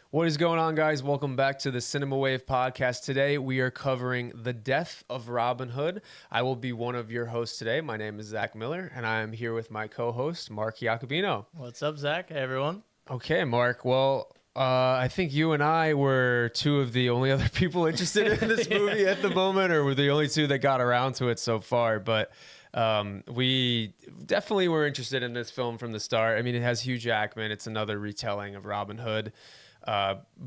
What is going on, guys? Welcome back to the Cinema Wave podcast. Today, we are covering The Death of Robin Hood. I will be one of your hosts today. My name is Zach Miller, and I am here with my co-host, Mark Iacobino. What's up, Zach? Hey, everyone. Okay, Mark. Well, I think you and I were two of the only other people interested in this movie at the moment, or were the only two that got around to it so far. But we definitely were interested in this film from the start. I mean, it has Hugh Jackman. It's another retelling of Robin Hood.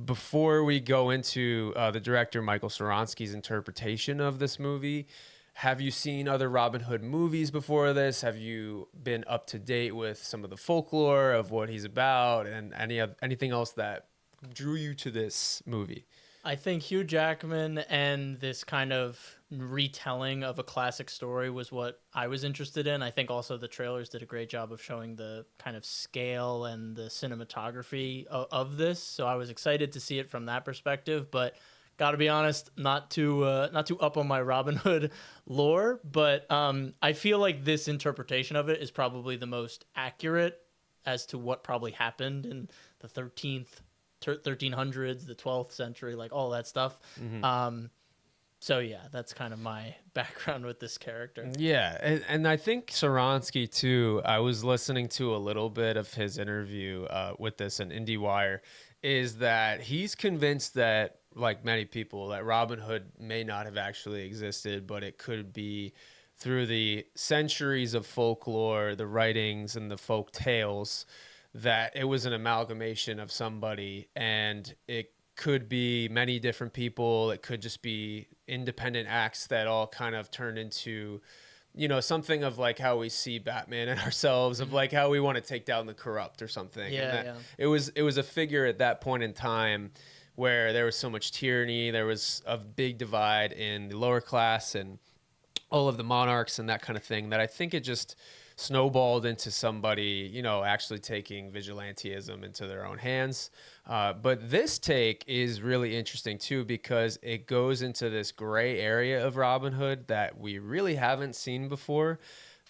Before we go into the director Michael Soronsky's interpretation of this movie, have you seen other Robin Hood movies before this? Have you been up to date with some of the folklore of what he's about and anything else that drew you to this movie? I think Hugh Jackman and this kind of retelling of a classic story was what I was interested in. I think also the trailers did a great job of showing the kind of scale and the cinematography of this. So I was excited to see it from that perspective, but got to be honest, not too up on my Robin Hood lore, but I feel like this interpretation of it is probably the most accurate as to what probably happened in the 1300s, the 12th century, like all that stuff. Mm-hmm. So yeah, that's kind of my background with this character. Yeah, and I think Soronsky too, I was listening to a little bit of his interview with this in IndieWire, is that he's convinced that, like many people, that Robin Hood may not have actually existed, but it could be through the centuries of folklore, the writings and the folk tales, that it was an amalgamation of somebody, and it could be many different people. It could just be independent acts that all kind of turned into, you know, something of like how we see Batman and ourselves, of like how we want to take down the corrupt or something. Yeah. It was a figure at that point in time where there was so much tyranny. There was a big divide in the lower class and all of the monarchs and that kind of thing, that I think it just snowballed into somebody, you know, actually taking vigilantism into their own hands. But this take is really interesting too, because it goes into this gray area of Robin Hood that we really haven't seen before.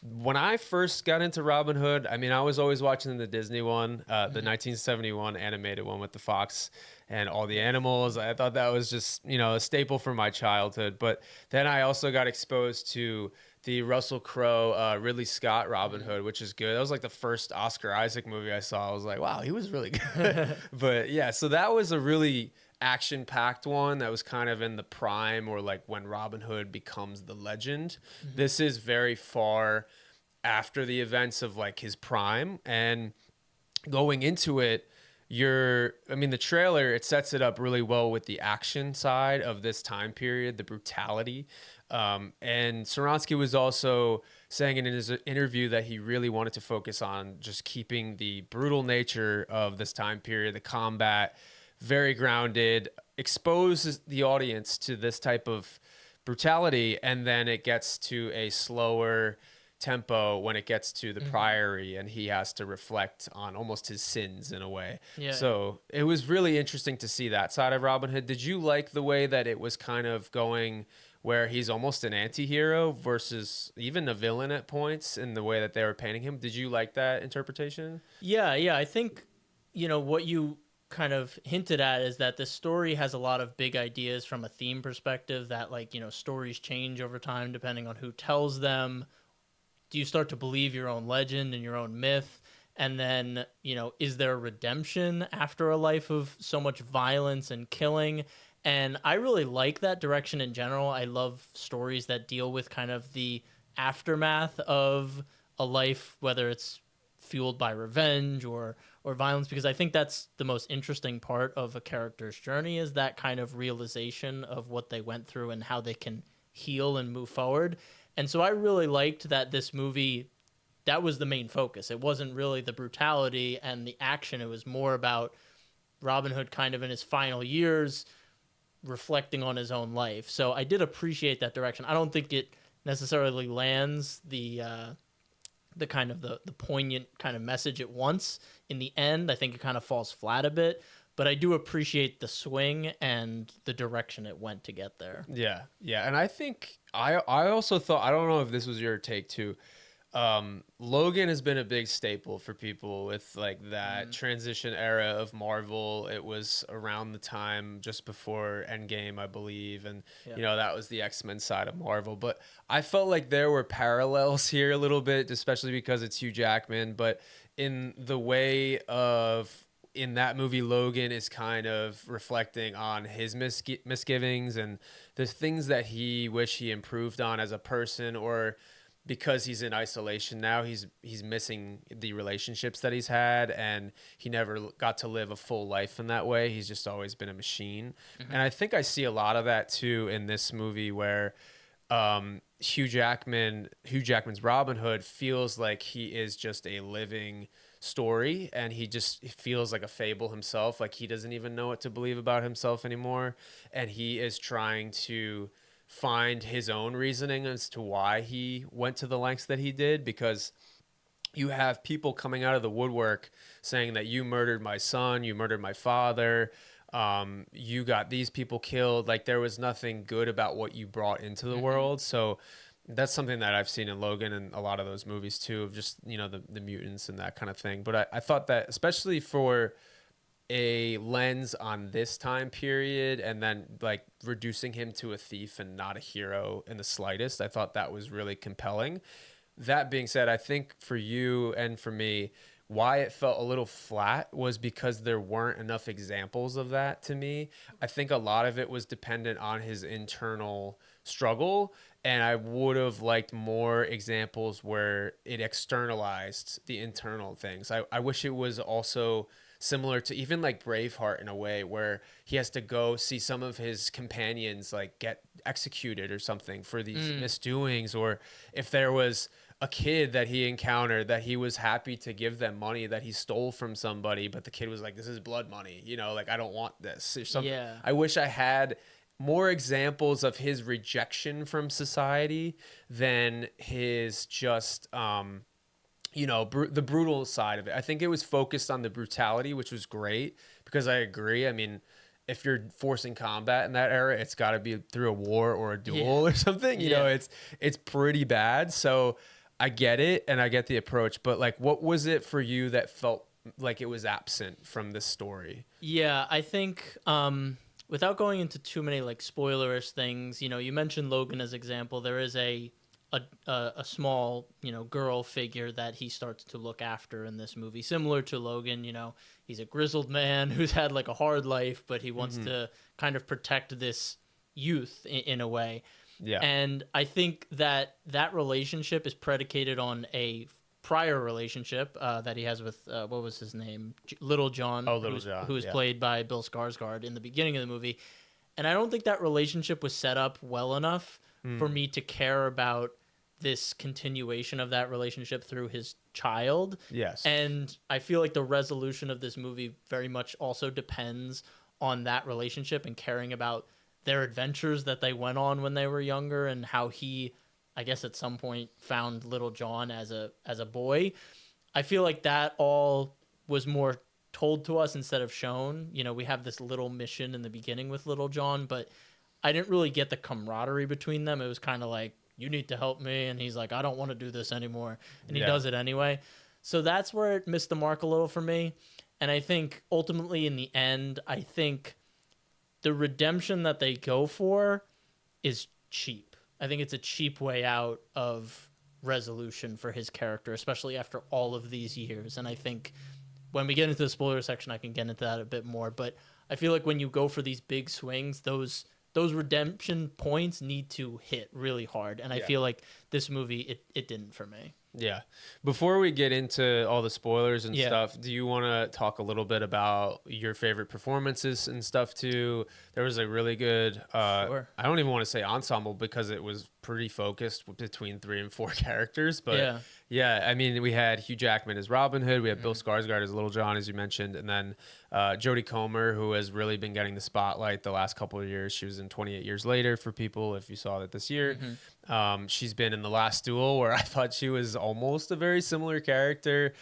When I first got into Robin Hood, I mean, I was always watching the Disney one, the 1971 animated one with the fox and all the animals. I thought that was just, you know, a staple from my childhood. But then I also got exposed to the Russell Crowe, Ridley Scott Robin Hood, which is good. That was like the first Oscar Isaac movie I saw. I was like, wow, he was really good. But yeah, so that was a really action-packed one that was kind of in the prime, or like when Robin Hood becomes the legend. Mm-hmm. This is very far after the events of like his prime, and going into it, the trailer, it sets it up really well with the action side of this time period, the brutality. And Soronsky was also saying in his interview that he really wanted to focus on just keeping the brutal nature of this time period, the combat, very grounded, exposes the audience to this type of brutality, and then it gets to a slower tempo when it gets to the Priory, and he has to reflect on almost his sins in a way. Yeah. So it was really interesting to see that side of Robin Hood. Did you like the way that it was kind of going where he's almost an anti-hero versus even a villain at points in the way that they were painting him? Did you like that interpretation? Yeah. I think, you know, what you kind of hinted at is that this story has a lot of big ideas from a theme perspective, that, like, you know, stories change over time depending on who tells them. Do you start to believe your own legend and your own myth? And then, you know, is there redemption after a life of so much violence and killing? And I really like that direction in general. I love stories that deal with kind of the aftermath of a life, whether it's fueled by revenge or violence, because I think that's the most interesting part of a character's journey, is that kind of realization of what they went through and how they can heal and move forward. And so I really liked that this movie, that was the main focus. It wasn't really the brutality and the action. It was more about Robin Hood kind of in his final years reflecting on his own life. So I did appreciate that direction. I don't think it necessarily lands the kind of the poignant kind of message at once. In the end, I think it kind of falls flat a bit. But I do appreciate the swing and the direction it went to get there. Yeah. And I think I also thought, I don't know if this was your take too, Logan has been a big staple for people with like that transition era of Marvel. It was around the time just before Endgame, I believe, and Yeah. you know that was the X-Men side of Marvel. But I felt like there were parallels here a little bit, especially because it's Hugh Jackman. But in the way of in that movie, Logan is kind of reflecting on his misgivings and the things that he wish he improved on as a person, or because he's in isolation now, he's missing the relationships that he's had, and he never got to live a full life in that way. He's just always been a machine. And I think I see a lot of that too in this movie, where Hugh Jackman's Robin Hood feels like he is just a living story, and he feels like a fable himself. Like he doesn't even know what to believe about himself anymore, and he is trying to find his own reasoning as to why he went to the lengths that he did, because you have people coming out of the woodwork saying that you murdered my son, you murdered my father, you got these people killed. Like there was nothing good about what you brought into the world. So that's something that I've seen in Logan and a lot of those movies too, of just, you know, the mutants and that kind of thing. But I thought that especially for a lens on this time period, and then like reducing him to a thief and not a hero in the slightest, I thought that was really compelling. That being said, I think for you and for me, why it felt a little flat was because there weren't enough examples of that to me. I think a lot of it was dependent on his internal struggle, and I would have liked more examples where it externalized the internal things. I wish it was also similar to even like Braveheart in a way, where he has to go see some of his companions like get executed or something for these misdoings, or if there was a kid that he encountered that he was happy to give them money that he stole from somebody, but the kid was like, this is blood money, you know, like I don't want this or something. Yeah. I wish I had more examples of his rejection from society than his just you know, the brutal side of it. I think it was focused on the brutality, which was great, because I agree. I mean, if you're forcing combat in that era, it's got to be through a war or a duel or something. You know, it's pretty bad. So I get it, and I get the approach. But like, what was it for you that felt like it was absent from this story? Yeah, I think without going into too many like spoilerish things, you know, you mentioned Logan as example. There is a small, you know, girl figure that he starts to look after in this movie, similar to Logan. You know, he's a grizzled man who's had like a hard life, but he wants to kind of protect this youth in a way. Yeah. And I think that relationship is predicated on a prior relationship that he has with what was his name, Little John, who was played by Bill Skarsgård in the beginning of the movie. And I don't think that relationship was set up well enough for me to care about this continuation of that relationship through his child. Yes. And I feel like the resolution of this movie very much also depends on that relationship and caring about their adventures that they went on when they were younger, and how he, I guess at some point, found Little John as a boy. I feel like that all was more told to us instead of shown. You know, we have this little mission in the beginning with Little John, but I didn't really get the camaraderie between them. It was kind of like, you need to help me, and he's like, I don't want to do this anymore, and he does it anyway. So that's where it missed the mark a little for me. And I think ultimately in the end, I think the redemption that they go for is cheap. I think it's a cheap way out of resolution for his character, especially after all of these years. And I think when we get into the spoiler section, I can get into that a bit more, but I feel like when you go for these big swings, those redemption points need to hit really hard. And I feel like this movie, it didn't for me. Yeah. Before we get into all the spoilers and stuff, do you want to talk a little bit about your favorite performances and stuff too? There was a really good, Sure. I don't even want to say ensemble, because it was pretty focused between 3 and 4 characters. But yeah, I mean, we had Hugh Jackman as Robin Hood. We had Bill Skarsgård as Little John, as you mentioned. And then Jodie Comer, who has really been getting the spotlight the last couple of years. She was in 28 Years Later for people, if you saw that this year. She's been in The Last Duel, where I thought she was almost a very similar character.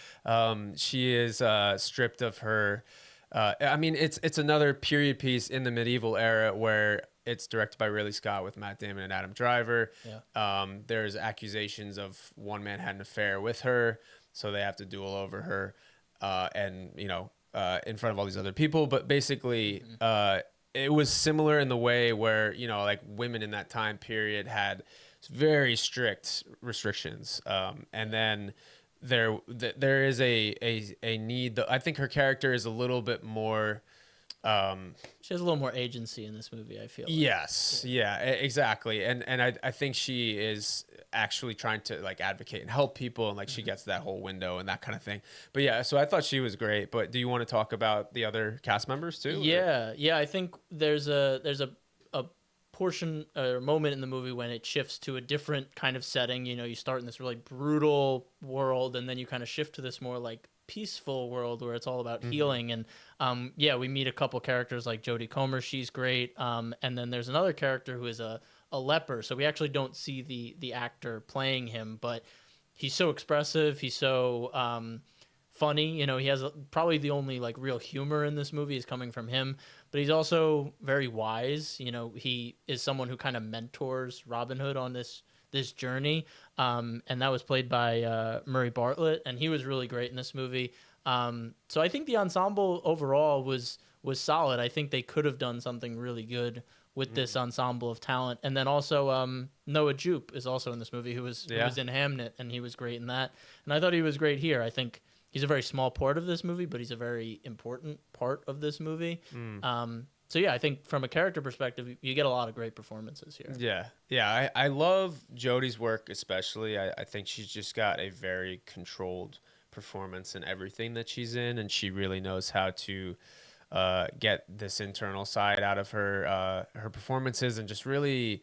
She is stripped of her. I mean, it's another period piece in the medieval era where it's directed by Ridley Scott with Matt Damon and Adam Driver. Yeah. There's accusations of one man had an affair with her, so they have to duel over her, and in front of all these other people. But basically, it was similar in the way where like women in that time period had very strict restrictions, and then there is a need. I think her character is a little bit more. She has a little more agency in this movie, I feel like. Yes, exactly, and I think she is actually trying to like advocate and help people, and like she gets that whole window and that kind of thing. But yeah, so I thought she was great. But do you want to talk about the other cast members too? Yeah. I think there's a portion or moment in the movie when it shifts to a different kind of setting. You start in this really brutal world, and then you kind of shift to this more like peaceful world where it's all about healing. And we meet a couple characters like Jodie Comer. She's great. And then there's another character who is a leper. So we actually don't see the actor playing him, but he's so expressive. He's so funny. He has probably the only like real humor in this movie is coming from him, but he's also very wise. He is someone who kind of mentors Robin Hood on this journey, and that was played by Murray Bartlett, and he was really great in this movie. So I think the ensemble overall was solid. I think they could have done something really good with this ensemble of talent. And then also Noah Jupe is also in this movie, who was in Hamnet, and he was great in that. And I thought he was great here. I think he's a very small part of this movie, but he's a very important part of this movie. So yeah, I think from a character perspective, you get a lot of great performances here. Yeah. I love Jodie's work especially. I think she's just got a very controlled performance in everything that she's in, and she really knows how to get this internal side out of her performances, and just really.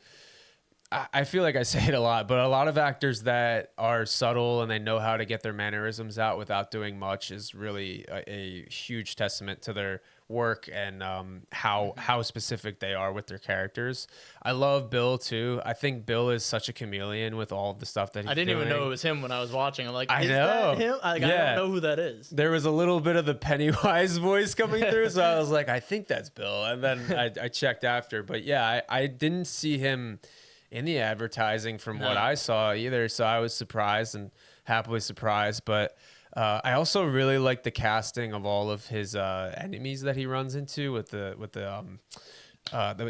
I feel like I say it a lot, but a lot of actors that are subtle and they know how to get their mannerisms out without doing much is really a huge testament to their work and how specific they are with their characters. I love Bill too. I think Bill is such a chameleon with all of the stuff that he's doing. I didn't even know it was him when I was watching. I'm like, I is know. that him? I don't know who that is. There was a little bit of the Pennywise voice coming through, so I was like, I think that's Bill. And then I checked after. But yeah, I didn't see him in the advertising from what I saw either, so I was surprised and happily surprised. But I also really like the casting of all of his enemies that he runs into with the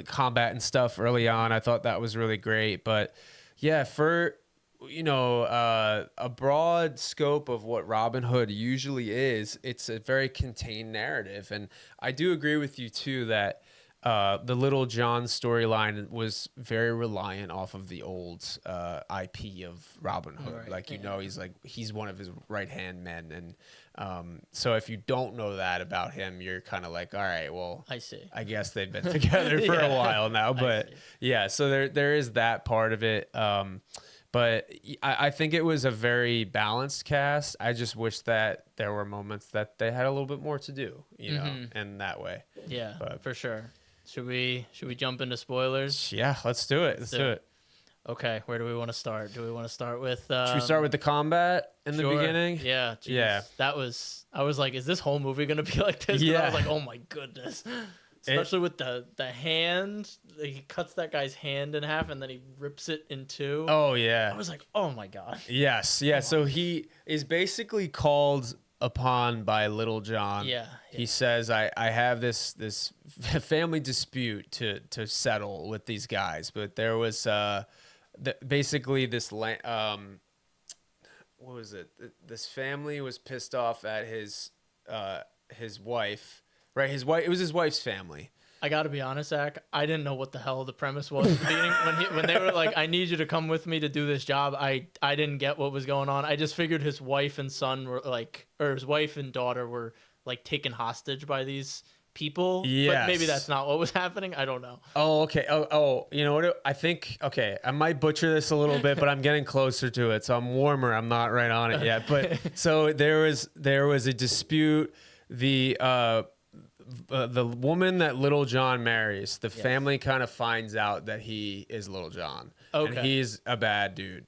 combat and stuff early on. I thought that was really great. But yeah, for a broad scope of what Robin Hood usually is, it's a very contained narrative. And I do agree with you too that the Little John storyline was very reliant off of the old IP of Robin Hood. Right. He's one of his right-hand men. And so if you don't know that about him, you're kind of like, all right, well, I see. I guess they've been together for a while now. But yeah, so there is that part of it. But I think it was a very balanced cast. I just wish that there were moments that they had a little bit more to do, in that way. Yeah, but for sure. Should we jump into spoilers? Yeah, let's do it. Let's do it. Okay, where do we want to start? Do we want to start with... Should we start with the combat in the beginning? Yeah. Geez. Yeah. I was like, is this whole movie going to be like this? Yeah. I was like, oh my goodness. Especially with the hand. He cuts that guy's hand in half and then he rips it in two. Oh, yeah. I was like, oh my God. Yes. Yeah. So he is basically called upon by Little John. Yeah. He says, I have this family dispute to settle with these guys, but there was basically this what was it? This family was pissed off at his wife, right? It was his wife's family. I got to be honest, Zach. I didn't know what the hell the premise was at the beginning. When they were like, I need you to come with me to do this job, I didn't get what was going on. I just figured his wife and son were like, or his wife and daughter were like taken hostage by these people. Yes. But maybe that's not what was happening. I don't know. Oh, okay. Oh, you know what? I think, okay, I might butcher this a little bit, but I'm getting closer to it. So I'm warmer. I'm not right on it yet. But so there was a dispute. The woman that Little John marries, the family kind of finds out that he is Little John. Okay. And he's a bad dude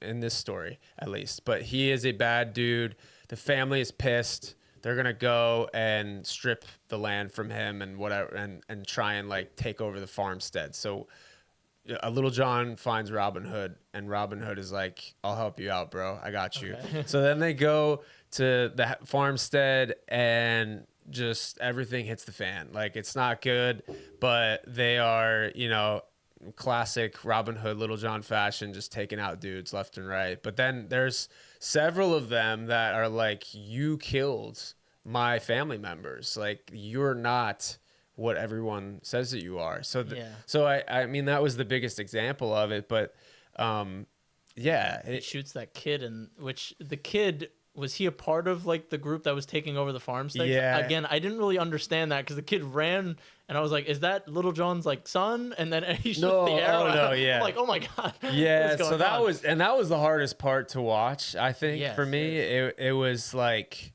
in this story, at least. But he is a bad dude. The family is pissed. they're gonna go and strip the land from him and whatever, and try and like take over the farmstead. So Little John finds Robin Hood, and Robin Hood is like, "I'll help you out, bro. I got you." Okay. So then they go to the farmstead, and just everything hits the fan. Like, it's not good, but they are, classic Robin Hood, Little John fashion, just taking out dudes left and right. But then there's several of them that are like, "You killed my family members. Like, you're not what everyone says that you are." So I mean, that was the biggest example of it. But He shoots that kid, and which the kid, was he a part of like the group that was taking over the farmstead? Yeah. Again, I didn't really understand that because the kid ran, and I was like, "Is that Little John's like son?" And then he shoots the arrow. No, yeah. I'm like, "Oh my god." Yeah. So that was the hardest part to watch. I think for me, it was like,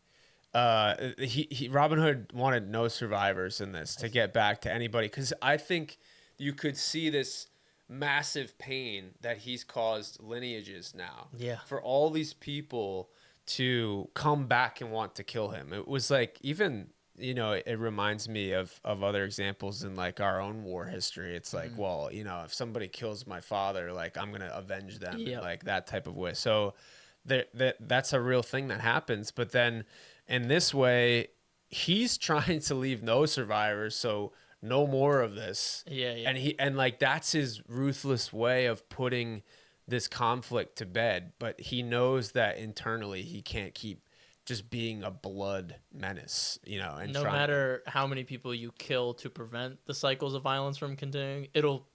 Robin Hood wanted no survivors in this to get back to anybody, because I think you could see this massive pain that he's caused lineages now. Yeah. For all these people to come back and want to kill him. It was like, even, it reminds me of other examples in like our own war history. It's like, well, if somebody kills my father, like, I'm going to avenge them, like that type of way. So that's a real thing that happens. But then in this way, he's trying to leave no survivors. So no more of this. Yeah. And like, that's his ruthless way of putting this conflict to bed. But he knows that internally he can't keep just being a blood menace, and no matter how many people you kill to prevent the cycles of violence from continuing, it'll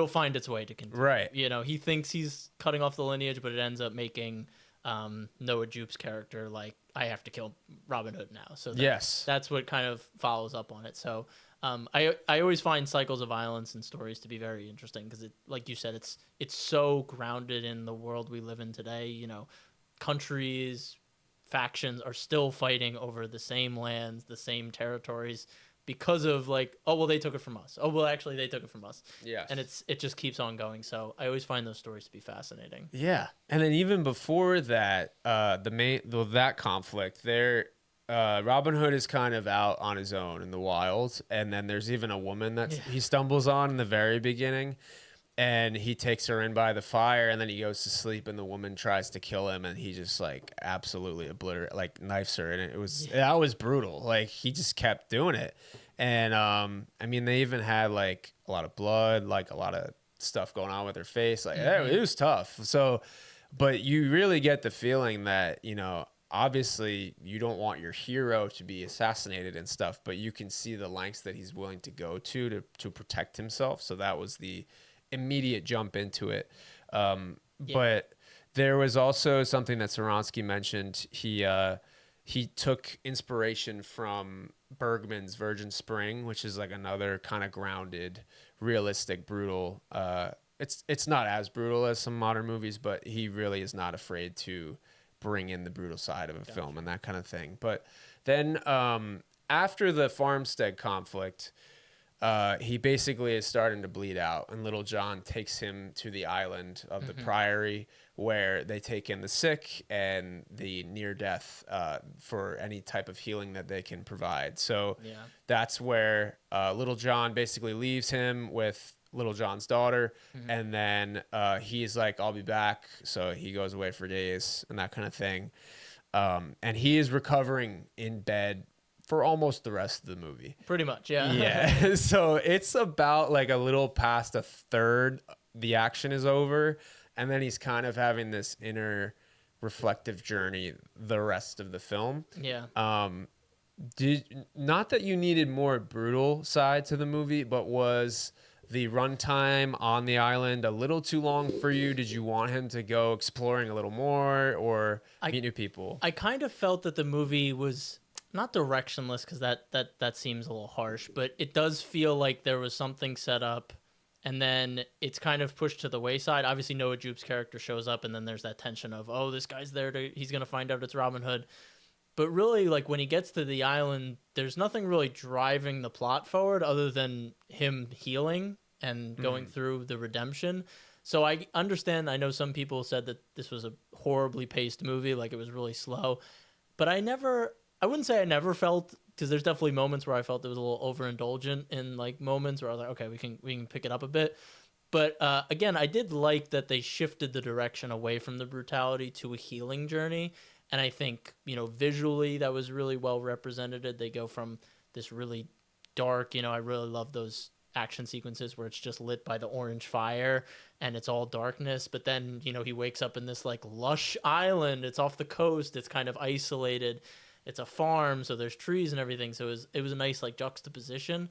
find its way to continue. Right. He thinks he's cutting off the lineage, but it ends up making Noah Jupe's character like, I have to kill Robin Hood now. So that's what kind of follows up on it. So I always find cycles of violence in stories to be very interesting, because it, like you said, it's so grounded in the world we live in today. Countries, factions are still fighting over the same lands, the same territories, because of like, oh well, they took it from us. Oh well, actually they took it from us. Yeah. And it just keeps on going. So I always find those stories to be fascinating. Yeah. And then even before that, that conflict there, Robin Hood is kind of out on his own in the wild, and then there's even a woman that he stumbles on in the very beginning, and he takes her in by the fire, and then he goes to sleep, and the woman tries to kill him, and he just like absolutely knifes her, and that was brutal. Like, he just kept doing it. And I mean, they even had like a lot of blood, like a lot of stuff going on with her face. Like, it was tough. So, but you really get the feeling that, obviously you don't want your hero to be assassinated and stuff, but you can see the lengths that he's willing to go to protect himself. So that was the immediate jump into it. But there was also something that Saransky mentioned. He took inspiration from Bergman's Virgin Spring, which is like another kind of grounded, realistic, brutal. It's not as brutal as some modern movies, but he really is not afraid to bring in the brutal side of a film and that kind of thing. But then after the farmstead conflict, he basically is starting to bleed out, and Little John takes him to the island of the Priory, where they take in the sick and the near death for any type of healing that they can provide. So that's where Little John basically leaves him with Little John's daughter, and then he's like, I'll be back. So he goes away for days and that kind of thing. And he is recovering in bed for almost the rest of the movie. Pretty much, yeah. Yeah. So it's about like a little past a third, the action is over, and then he's kind of having this inner reflective journey the rest of the film. Yeah. Not that you needed more brutal side to the movie, but was the runtime on the island a little too long for you? Did you want him to go exploring a little more or meet new people? I kind of felt that the movie was not directionless, because that seems a little harsh, but it does feel like there was something set up and then it's kind of pushed to the wayside. Obviously Noah Jupe's character shows up, and then there's that tension of, oh, this guy's there he's going to find out it's Robin Hood. But really, like, when he gets to the island, there's nothing really driving the plot forward other than him healing and going through the redemption. So I understand. I know some people said that this was a horribly paced movie, like it was really slow. But I never I wouldn't say I never felt, because there's definitely moments where I felt it was a little overindulgent in like moments where I was like, okay, we can pick it up a bit. But again, I did like that they shifted the direction away from the brutality to a healing journey. And I think, visually that was really well represented. They go from this really dark, I really love those action sequences where it's just lit by the orange fire and it's all darkness. But then, he wakes up in this like lush island. It's off the coast. It's kind of isolated. It's a farm, so there's trees and everything. So it was a nice like juxtaposition.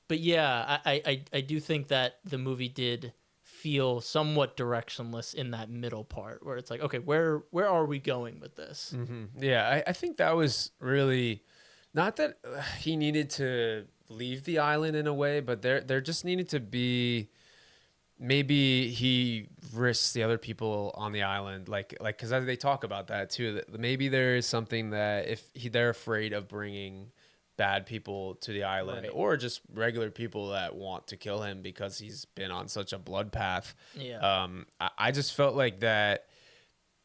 But yeah, I do think that the movie did feel somewhat directionless in that middle part where it's like, okay, where are we going with this? Yeah, I think that was really not that he needed to leave the island in a way, but there just needed to be, maybe he risks the other people on the island, like because they talk about that too, that maybe there is something that if they're afraid of bringing bad people to the island, Right. or just regular people that want to kill him because he's been on such a blood path. Yeah. I just felt like that,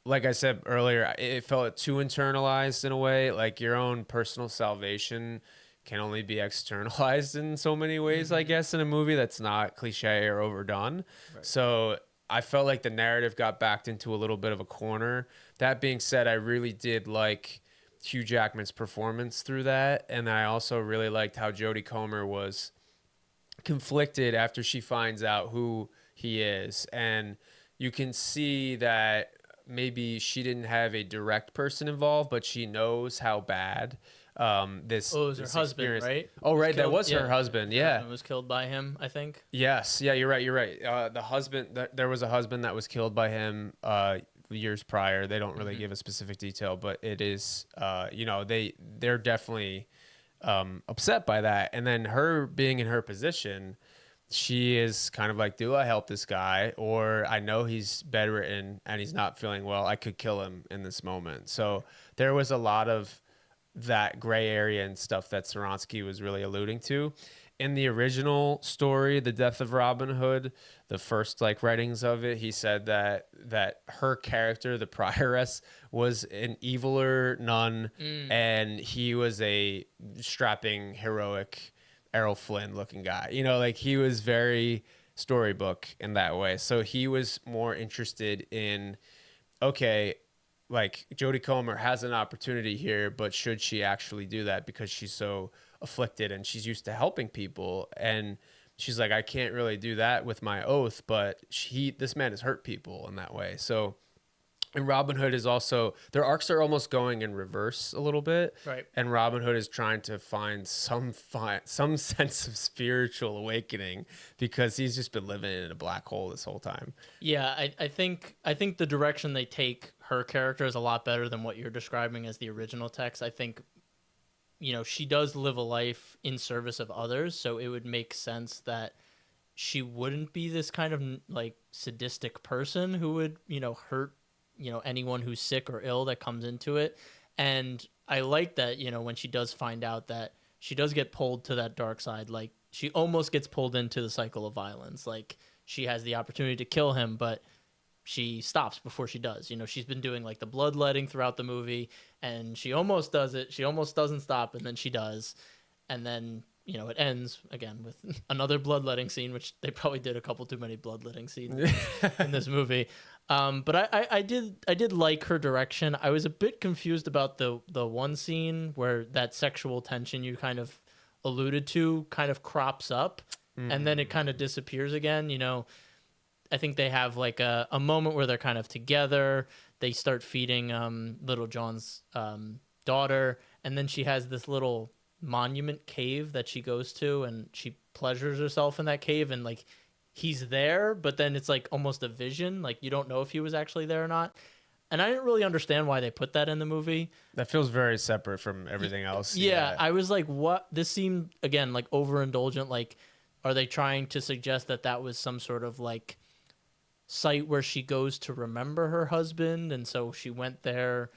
like I said earlier, it felt too internalized in a way. Like your own personal salvation can only be externalized in so many ways, I guess, in a movie that's not cliche or overdone. Right. So I felt like the narrative got backed into a little bit of a corner. That being said, I really did like Hugh Jackman's performance through that. And I also really liked how Jodie Comer was conflicted after she finds out who he is. And you can see that maybe she didn't have a direct person involved, but she knows how bad this. Oh, it was her this husband, experience. right? Oh, right. That Killed- was her husband. Yeah. Husband was killed by him, I think. Yes. Yeah, you're right. You're right. The husband, there was a husband that was killed by him years prior. They don't really give a specific detail, but it is, they're definitely upset by that. And then her being in her position, she is kind of like, do I help this guy? Or I know he's bedridden and he's not feeling well. I could kill him in this moment. So there was a lot of that gray area and stuff that Saransky was really alluding to. In the original story, The Death of Robin Hood, the first like writings of it, he said that her character, the prioress, was an eviler nun, and he was a strapping, heroic Errol Flynn looking guy. Like he was very storybook in that way. So he was more interested in, okay, like Jodie Comer has an opportunity here, but should she actually do that because she's so afflicted and she's used to helping people? And she's like, I can't really do that with my oath, but this man has hurt people in that way. So, and Robin Hood is also, their arcs are almost going in reverse a little bit. Right. And Robin Hood is trying to find some sense of spiritual awakening because he's just been living in a black hole this whole time. Yeah, I think the direction they take her character is a lot better than what you're describing as the original text. I think, she does live a life in service of others, so it would make sense that she wouldn't be this kind of like sadistic person who would, hurt, anyone who's sick or ill that comes into it. And I like that, when she does find out that she does get pulled to that dark side, like she almost gets pulled into the cycle of violence. Like she has the opportunity to kill him, but she stops before she does. She's been doing like the bloodletting throughout the movie, and she almost does it. She almost doesn't stop, and then she does. And then, it ends again with another bloodletting scene, which they probably did a couple too many bloodletting scenes in this movie. But I did like her direction. I was a bit confused about the one scene where that sexual tension you kind of alluded to kind of crops up, and then it kind of disappears again. I think they have like a moment where they're kind of together. They start feeding Little John's daughter, and then she has this little monument cave that she goes to, and she pleasures herself in that cave, and like he's there, but then it's like almost a vision. Like you don't know if he was actually there or not. And I didn't really understand why they put that in the movie. That feels very separate from everything else. Yeah, I was like, what? This seemed, again, like overindulgent. Like, are they trying to suggest that was some sort of like site where she goes to remember her husband, and so she went there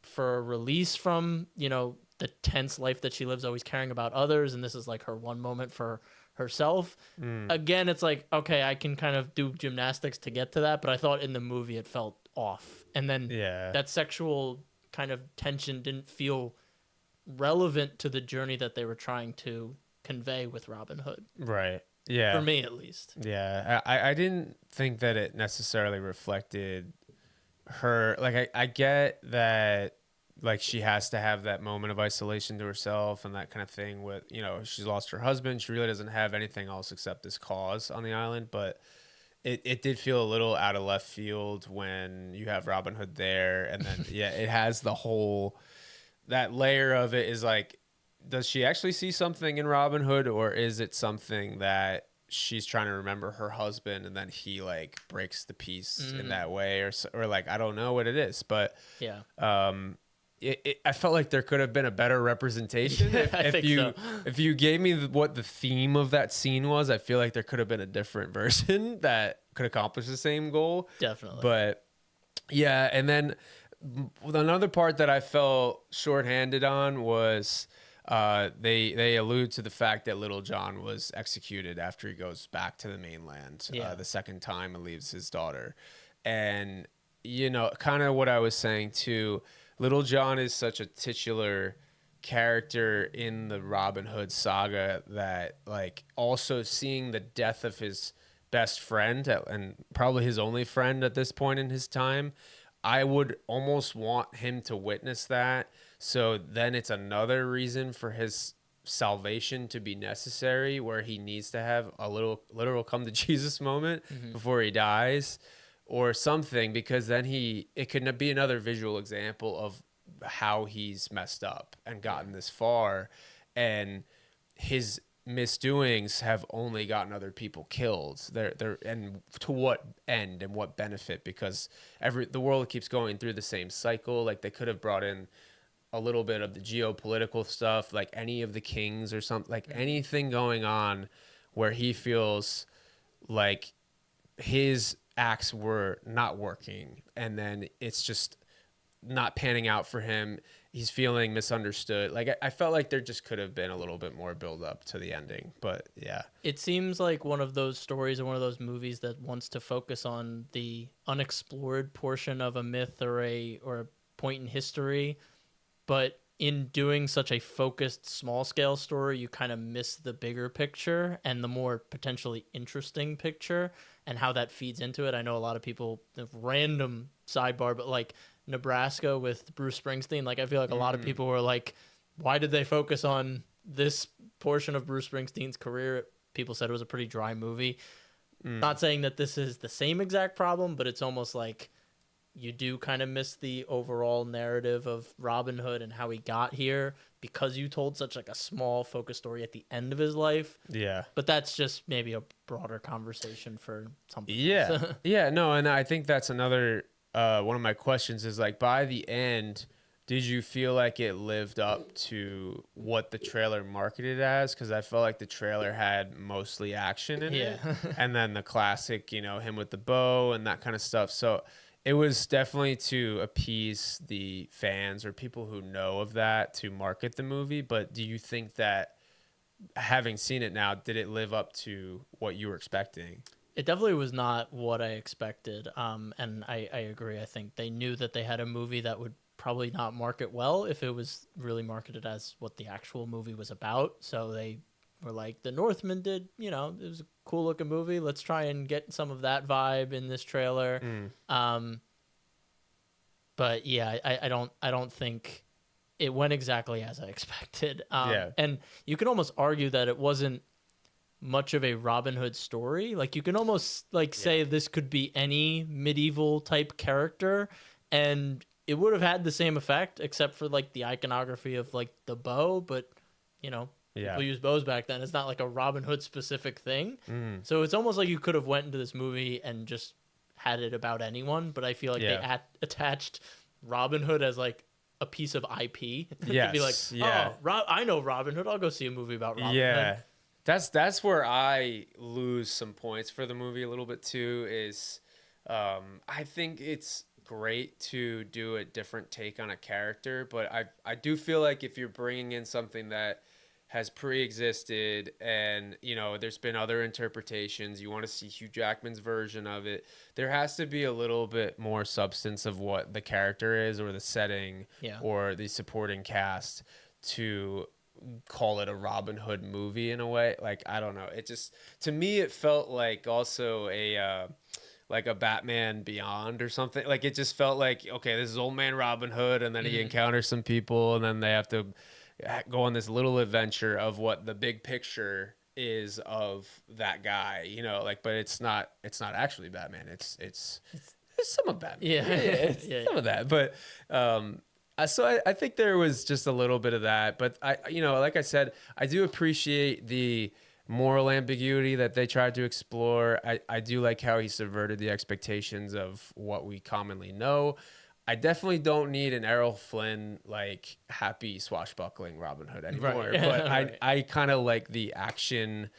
for a release from, the tense life that she lives, always caring about others, and this is like her one moment for herself. Again, it's like, okay, I can kind of do gymnastics to get to that, but I thought in the movie it felt off. And then that sexual kind of tension didn't feel relevant to the journey that they were trying to convey with Robin Hood. Right. Yeah. For me, at least. Yeah. I didn't think that it necessarily reflected her. Like, I get that, like, she has to have that moment of isolation to herself and that kind of thing with, you know, she's lost her husband. She really doesn't have anything else except this cause on the island. But it did feel a little out of left field when you have Robin Hood there. And then, yeah, it has the whole, that layer of it is like, does she actually see something in Robin Hood, or is it something that she's trying to remember her husband and then he like breaks the peace in that way, or like, I don't know what it is, but Yeah. I felt like there could have been a better representation. If you gave me what the theme of that scene was, I feel like there could have been a different version that could accomplish the same goal. Definitely. But yeah, and then another part that I felt shorthanded on was they allude to the fact that Little John was executed after he goes back to the mainland the second time and leaves his daughter. And, you know, kind of what I was saying too, Little John is such a titular character in the Robin Hood saga that, like, also seeing the death of his best friend and probably his only friend at this point in his time, I would almost want him to witness that. So then it's another reason for his salvation to be necessary, where he needs to have a literal come to Jesus moment before he dies or something, because then it could be another visual example of how he's messed up and gotten this far, and his misdoings have only gotten other people killed. They're and to what end and what benefit? Because the world keeps going through the same cycle. Like, they could have brought in a little bit of the geopolitical stuff, like any of the kings or something, like anything going on where he feels like his acts were not working, and then it's just not panning out for him. He's feeling misunderstood. Like, I felt like there just could have been a little bit more build up to the ending, but yeah. It seems like one of those stories or one of those movies that wants to focus on the unexplored portion of a myth or a point in history, but in doing such a focused small scale story, you kind of miss the bigger picture and the more potentially interesting picture and how that feeds into it. I know a lot of people, random sidebar, but like Nebraska with Bruce Springsteen, like I feel like a lot of people were like, why did they focus on this portion of Bruce Springsteen's career? People said it was a pretty dry movie. Not saying that this is the same exact problem, but it's almost like you do kind of miss the overall narrative of Robin Hood and how he got here because you told such like a small focus story at the end of his life. Yeah. But that's just maybe a broader conversation for something Yeah. else. Yeah, no, and I think that's another one of my questions is, like, by the end, did you feel like it lived up to what the trailer marketed as? Because I felt like the trailer had mostly action in it. And then the classic, you know, him with the bow and that kind of stuff. So it was definitely to appease the fans or people who know of that to market the movie. But do you think that, having seen it now, did it live up to what you were expecting? It definitely was not what I expected. And I agree. I think they knew that they had a movie that would probably not market well if it was really marketed as what the actual movie was about. So they were like, the Northman did, you know, it was a cool looking movie. Let's try and get some of that vibe in this trailer. But yeah, I don't think it went exactly as I expected. And you can almost argue that it wasn't much of a Robin Hood story. Like, you can almost like say this could be any medieval type character and it would have had the same effect, except for like the iconography of like the bow. But, you know, people used bows back then. It's not like a Robin Hood specific thing. So it's almost like you could have went into this movie and just had it about anyone. But I feel like they attached Robin Hood as like a piece of IP. To be like, I know Robin Hood. I'll go see a movie about Robin Hood. That's where I lose some points for the movie a little bit too. Is I think it's great to do a different take on a character, but I do feel like if you're bringing in something that has pre-existed, and there's been other interpretations. You want to see Hugh Jackman's version of it. There has to be a little bit more substance of what the character is, or the setting, Yeah. or the supporting cast, to call it a Robin Hood movie in a way. Like, I don't know, it just, to me, it felt like also a like a Batman Beyond or something. Like, it just felt like, okay, this is old man Robin Hood, and then he encounters some people, and then they have to go on this little adventure of what the big picture is of that guy, like, but it's not actually Batman. It's some of Batman. Yeah. It's Yeah. some of that. But so I think there was just a little bit of that. But like I said, I do appreciate the moral ambiguity that they tried to explore. I do like how he subverted the expectations of what we commonly know. I definitely don't need an Errol Flynn, like, happy swashbuckling Robin Hood anymore. Right. But Right. I kind of like the action.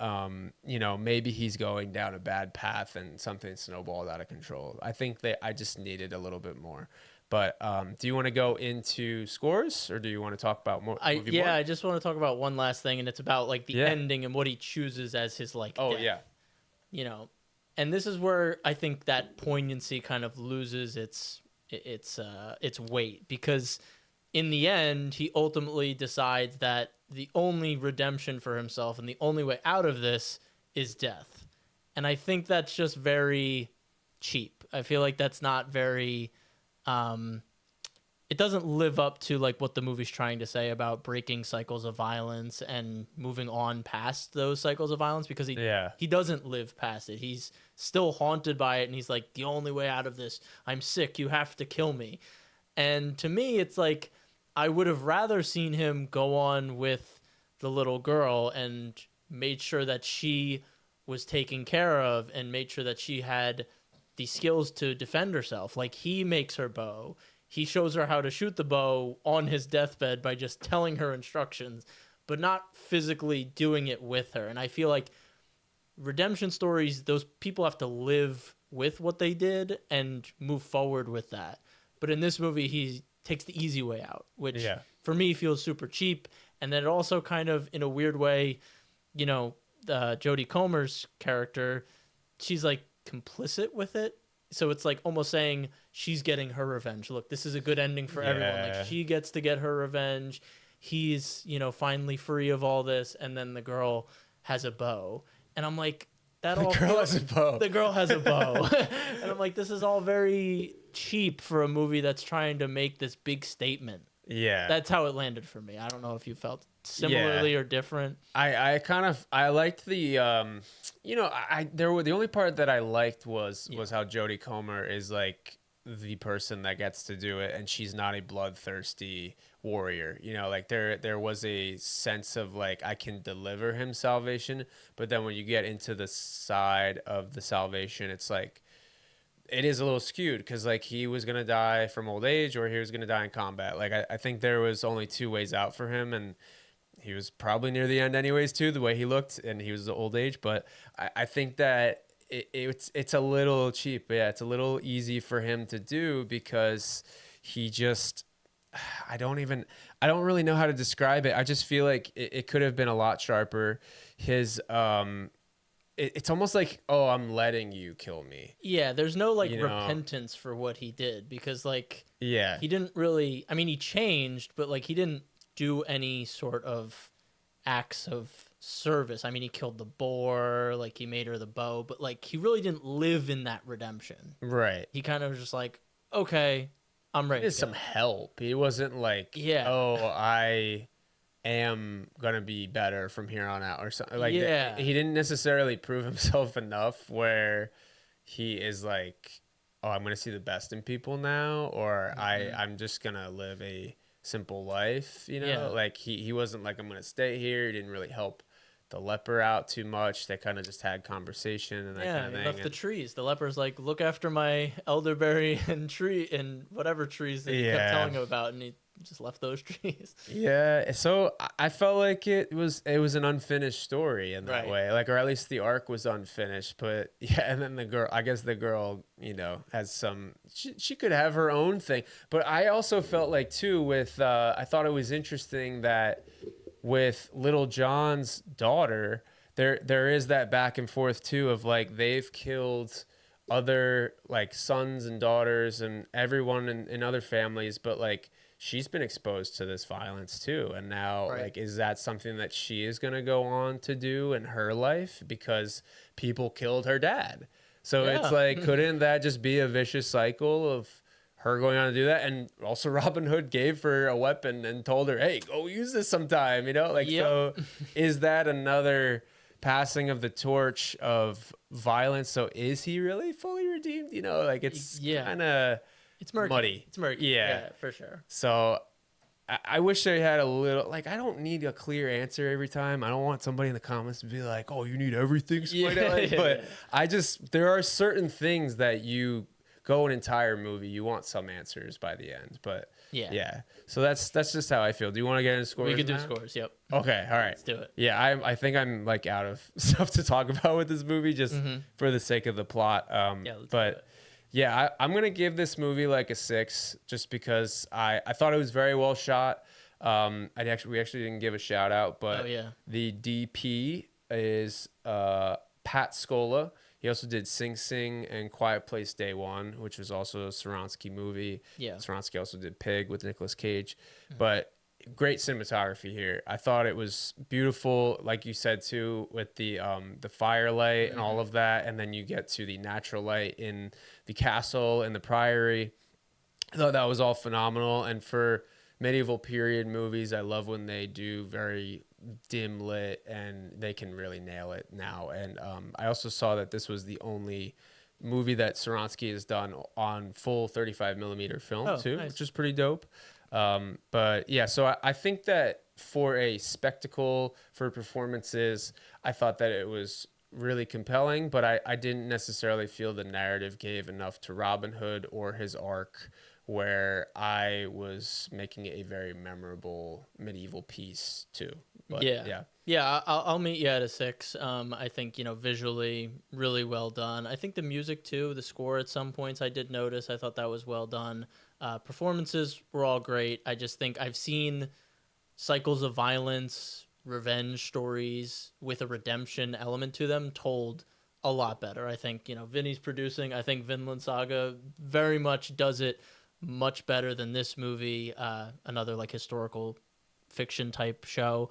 Maybe he's going down a bad path and something snowballed out of control. I think I just needed a little bit more. But do you want to go into scores, or do you want to talk about more? I movie more? I just want to talk about one last thing, and it's about like the ending and what he chooses as his like Oh, death. yeah. And this is where I think that poignancy kind of loses its weight, because in the end he ultimately decides that the only redemption for himself and the only way out of this is death. And I think that's just very cheap. I feel like that's not very it doesn't live up to like what the movie's trying to say about breaking cycles of violence and moving on past those cycles of violence, because he doesn't live past it. He's still haunted by it, and he's like, the only way out of this, I'm sick, you have to kill me. And to me, it's like, I would have rather seen him go on with the little girl and made sure that she was taken care of and made sure that she had the skills to defend herself. Like, he makes her bow. He shows her how to shoot the bow on his deathbed by just telling her instructions, but not physically doing it with her. And I feel like redemption stories, those people have to live with what they did and move forward with that. But in this movie, he takes the easy way out, which for me feels super cheap. And then it also kind of, in a weird way, Jodie Comer's character, she's like complicit with it. So it's like almost saying she's getting her revenge. Look, this is a good ending for everyone. Like, she gets to get her revenge. He's, finally free of all this. And then the girl has a bow. And I'm like, the girl has a bow. And I'm like, this is all very cheap for a movie that's trying to make this big statement. Yeah. That's how it landed for me. I don't know if you felt similarly or different. I liked the the only part that I liked was how Jodie Comer is like the person that gets to do it, and she's not a bloodthirsty warrior. Like, there was a sense of like, I can deliver him salvation, but then when you get into the side of the salvation, it's like, it is a little skewed, because like, he was gonna die from old age, or he was gonna die in combat. Like, I think there was only two ways out for him, and he was probably near the end anyways too, the way he looked, and he was old age. But I think that it's a little cheap. Yeah, it's a little easy for him to do, because he just, I don't really know how to describe it. I just feel like it could have been a lot sharper. His it's almost like, oh, I'm letting you kill me. Yeah, there's no like repentance for what he did, because like, he didn't really, I mean, he changed, but like, he didn't do any sort of acts of service. I mean, he killed the boar, like, he made her the bow, but like, he really didn't live in that redemption. Right. He kind of was just like, okay, I'm ready. He had some help. He wasn't like, oh, I am gonna be better from here on out, or something. Like, he didn't necessarily prove himself enough where he is like, oh, I'm gonna see the best in people now, or I'm just gonna live a simple life. Like, he wasn't like, I'm gonna stay here. He didn't really help the leper out too much. They kind of just had conversation and that kind of thing. Left the trees. The leper's like, look after my elderberry and tree and whatever trees that he kept telling him about, and he just left those trees. Yeah, so I felt like it was an unfinished story in that way, like, or at least the arc was unfinished. But and then the girl, has some, she could have her own thing. But I also felt like too with I thought it was interesting that with Little John's daughter, there is that back and forth too of like they've killed other like sons and daughters and everyone in other families, but like she's been exposed to this violence too, and now like is that something that she is going to go on to do in her life because people killed her dad? So it's like, couldn't that just be a vicious cycle of her going on to do that? And also Robin Hood gave her a weapon and told her, hey, go use this sometime, you know? Like, so is that another passing of the torch of violence? So is he really fully redeemed? You know, like it's kind of muddy. It's murky. Yeah, for sure. So I wish they had a little, like, I don't need a clear answer every time. I don't want somebody in the comments to be like, oh, you need everything explained. But I just, there are certain things that you go an entire movie, you want some answers by the end. But yeah. So that's just how I feel. Do you want to get into scores? We could do scores. Yep. Okay. All right. Let's do it. Yeah. I think I'm like out of stuff to talk about with this movie just for the sake of the plot. Let's but do it. yeah, I'm going to give this movie like a 6 just because I thought it was very well shot. We actually didn't give a shout out, but the DP is Pat Scola. He also did Sing Sing and Quiet Place Day One, which was also a Soronsky movie. Yeah. Soronsky also did Pig with Nicolas Cage. But great cinematography here. I thought it was beautiful, like you said too, with the firelight and all of that, and then you get to the natural light in the castle and the priory. I thought that was all phenomenal. And for medieval period movies, I love when they do very dim lit and they can really nail it now. And I also saw that this was the only movie that Soronsky has done on full 35 millimeter film too, nice. Which is pretty dope. But yeah, so I think that for a spectacle, for performances, I thought that it was really compelling, but I didn't necessarily feel the narrative gave enough to Robin Hood or his arc where I was making it a very memorable medieval piece too. But, I'll meet you at a 6. I think, visually really well done. I think the music too, the score at some points I did notice. I thought that was well done. Performances were all great. I just think I've seen cycles of violence, revenge stories with a redemption element to them told a lot better. I think, Vinny's producing. I think Vinland Saga very much does it much better than this movie, another like historical fiction type show.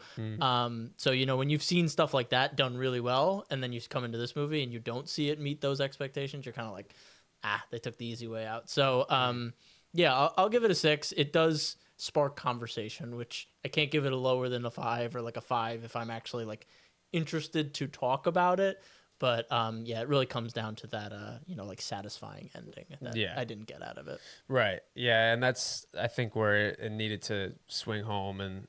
So, when you've seen stuff like that done really well, and then you come into this movie and you don't see it meet those expectations, you're kind of like, they took the easy way out. So, I'll give it a 6. It does spark conversation, which I can't give it a lower than a 5 or like a 5 if I'm actually like interested to talk about it. But it really comes down to that, like satisfying ending that I didn't get out of it. Right. Yeah, and that's I think where it needed to swing home, and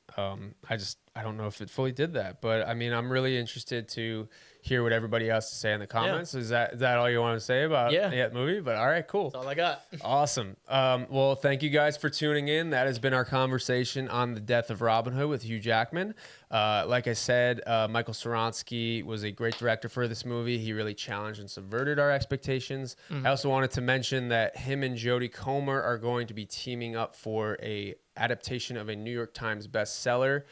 I don't know if it fully did that. But I mean, I'm really interested to hear what everybody else to say in the comments. Is that all you want to say about the movie? But all right, cool. That's all I got. Awesome. Well, thank you guys for tuning in. That has been our conversation on the death of Robin Hood with Hugh Jackman. Like I said, Michael Soronsky was a great director for this movie. He really challenged and subverted our expectations. I also wanted to mention that him and Jodie Comer are going to be teaming up for a adaptation of a New York Times bestseller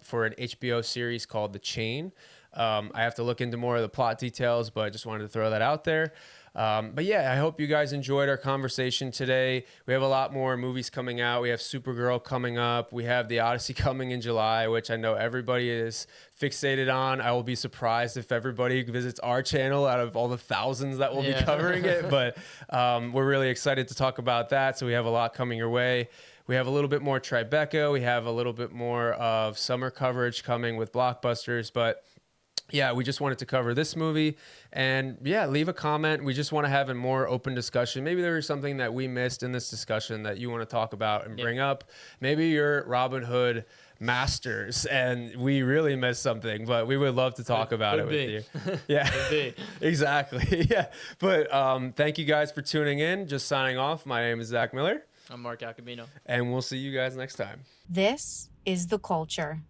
for an HBO series called The Chain. I have to look into more of the plot details, but I just wanted to throw that out there. But yeah, I hope you guys enjoyed our conversation today. We have a lot more movies coming out. We have Supergirl coming up. We have The Odyssey coming in July, which I know everybody is fixated on. I will be surprised if everybody visits our channel out of all the thousands that will be covering it. But we're really excited to talk about that. So we have a lot coming your way. We have a little bit more Tribeca. We have a little bit more of summer coverage coming with blockbusters. But yeah, we just wanted to cover this movie, and leave a comment. We just want to have a more open discussion. Maybe there is something that we missed in this discussion that you want to talk about and bring up. Maybe you're Robin Hood masters and we really missed something, but we would love to talk about it with you. Yeah, exactly. Yeah. But thank you guys for tuning in. Just signing off. My name is Zach Miller. I'm Mark Acabino. And we'll see you guys next time. This is The Culture.